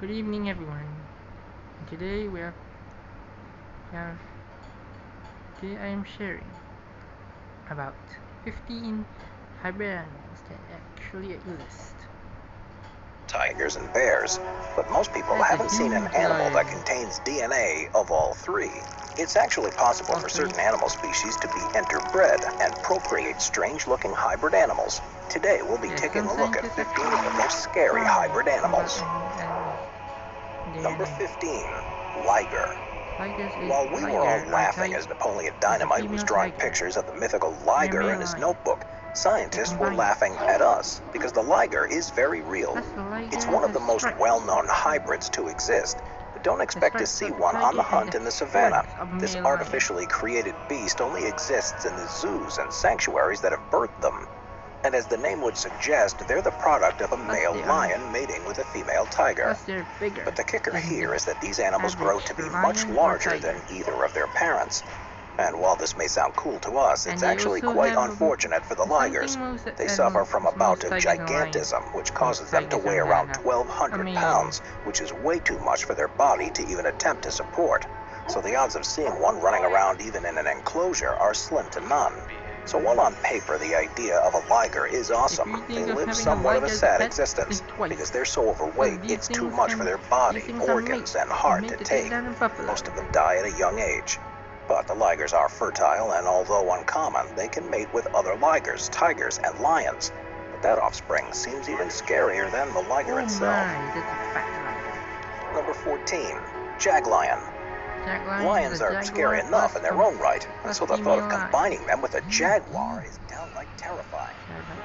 Good evening, everyone. Today have today I am sharing about 15 hybrid animals that actually exist. Tigers and bears, but most people That's a haven't seen an huge animal that lion. contains DNA of all three. It's actually possible All for three. certain animal species to be interbred and procreate strange-looking hybrid animals. Today we'll be Yes, taking some a look at scientists 15 of the actually most scary found hybrid animals. animals Number DNA. 15, liger. While we were all laughing as Napoleon Dynamite was drawing pictures of the mythical liger in his notebook, scientists were laughing at us because the liger is very real. It's one of the most well-known hybrids to exist, but don't expect to see one on the hunt in the savannah. This artificially created beast only exists in the zoos and sanctuaries that have birthed them. And as the name would suggest, they're the product of a male lion mating with a female tiger. But the kicker here is that these animals grow to be much larger than either of their parents. And while this may sound cool to us, it's actually quite unfortunate for the ligers. They suffer from a bout of gigantism, which causes them to weigh around 1,200 pounds, which is way too much for their body to even attempt to support. So the odds of seeing one running around even in an enclosure are slim to none. So while on paper the idea of a liger is awesome, they live somewhat of a sad existence because they're so overweight it's too much for their body, organs, and heart to take. Most of them die at a young age. But the ligers are fertile, and although uncommon, they can mate with other ligers, tigers, and lions. But that offspring seems even scarier than the liger itself. Number 14, jaglion. Lions are scary enough in their own right, and so the thought of combining them with a jaguar is downright terrifying.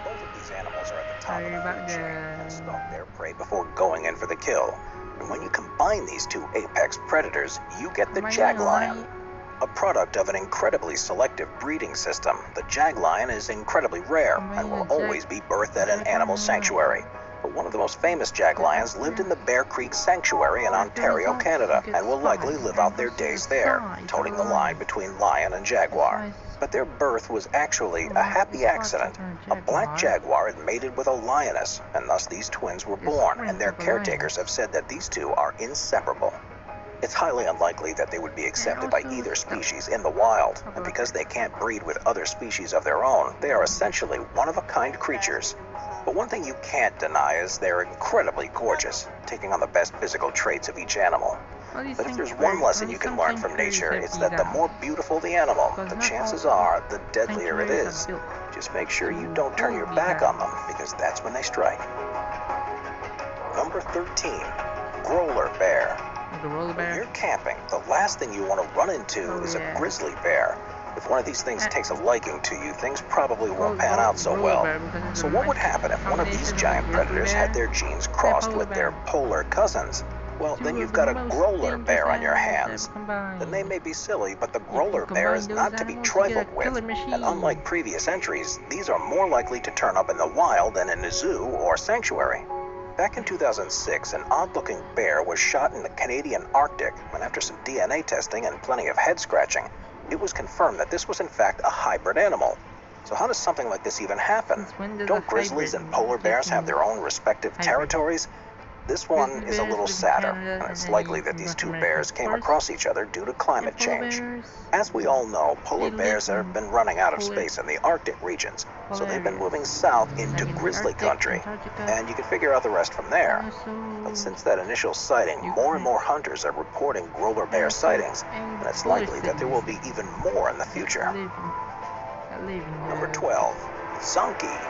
Both of these animals are at the top of the food chain and stalk their prey before going in for the kill. And when you combine these two apex predators, you get the jaglion. A product of an incredibly selective breeding system, the jaglion is incredibly rare and will always be birthed at an animal sanctuary. But one of the most famous jaglions lived in the Bear Creek Sanctuary in Ontario, Canada, and will likely live out their days there, toting the line between lion and jaguar. But their birth was actually a happy accident. A black jaguar had mated with a lioness, and thus these twins were born, and their caretakers have said that these two are inseparable. It's highly unlikely that they would be accepted by either species in the wild, and because they can't breed with other species of their own, they are essentially one-of-a-kind creatures. But one thing you can't deny is they're incredibly gorgeous, taking on the best physical traits of each animal. But if there's one lesson you can learn from nature, it's that the more beautiful the animal, the chances are the deadlier it is. Just make sure you don't turn your back on them, because that's when they strike. Number 13, growler bear. When you're camping, the last thing you want to run into is a grizzly bear. If one of these things takes a liking to you, things probably won't pan out so well. So what would happen if one of these giant predators had their genes crossed with their polar cousins? Well, then you've got a growler bear on your hands. The name may be silly, but the growler bear is not to be trifled with. And unlike previous entries, these are more likely to turn up in the wild than in a zoo or sanctuary. Back in 2006, an odd-looking bear was shot in the Canadian Arctic, and after some DNA testing and plenty of head-scratching, it was confirmed that this was in fact a hybrid animal. So how does something like this even happen? Don't grizzlies and polar bears have their own respective territories? This one is a little sadder, and it's likely that these two bears came across each other due to climate change. As we all know, polar bears have been running out of space in the Arctic regions, so they've been moving south into grizzly country, and you can figure out the rest from there. But since that initial sighting, more and more hunters are reporting growler bear sightings, and it's likely that there will be even more in the future. Number 12, zonkey.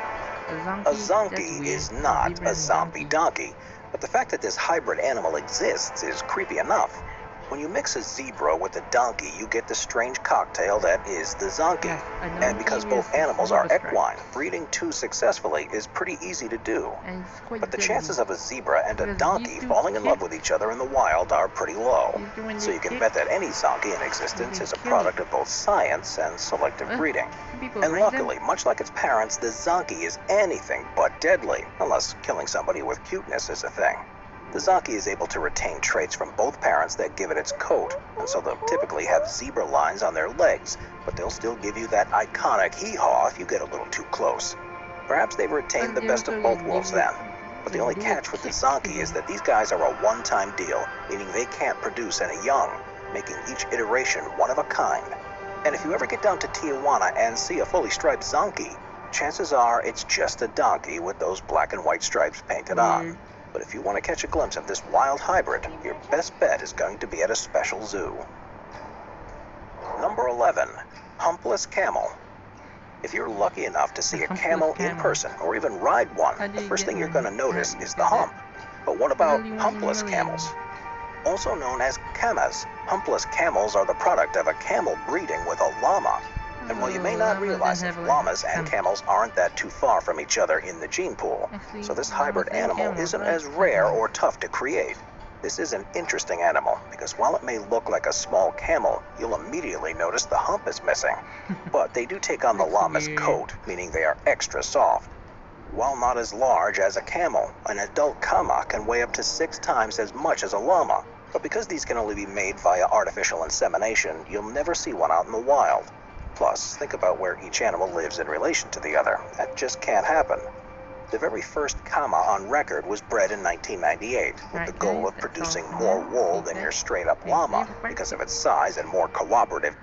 A zonkey is not a zombie donkey, but the fact that this hybrid animal exists is creepy enough. When you mix a zebra with a donkey, you get the strange cocktail that is the zonkey. And because both animals are equine, breeding two successfully is pretty easy to do. But the chances of a zebra and a donkey falling in love with each other in the wild are pretty low. So you can bet that any zonkey in existence is a product of both science and selective breeding. And luckily, much like its parents, the zonkey is anything but deadly, unless killing somebody with cuteness is a thing. The zonkey is able to retain traits from both parents that give it its coat, and so they'll typically have zebra lines on their legs, but they'll still give you that iconic hee-haw if you get a little too close. Perhaps they've retained the best of both worlds then. But the only catch with the Zonky is that these guys are a one-time deal, meaning they can't produce any young, making each iteration one of a kind. And if you ever get down to Tijuana and see a fully striped Zonky, chances are it's just a donkey with those black and white stripes painted on. But if you want to catch a glimpse of this wild hybrid, your best bet is going to be at a special zoo. Number 11, humpless camel. If you're lucky enough to see a camel in person or even ride one, the first thing you're going to notice is the hump. But what about humpless camels? Also known as camas, humpless camels are the product of a camel breeding with a llama. And while you may not realize it, llamas and camels aren't that too far from each other in the gene pool. So this hybrid animal isn't as rare or tough to create. This is an interesting animal because while it may look like a small camel, you'll immediately notice the hump is missing. But they do take on the llama's coat, meaning they are extra soft. While not as large as a camel, an adult cama can weigh up to 6 times as much as a llama. But because these can only be made via artificial insemination, you'll never see one out in the wild. Plus, think about where each animal lives in relation to the other. That just can't happen. The very first cama on record was bred in 1998 with the goal of producing more wool than your straight-up llama because of its size and more cooperative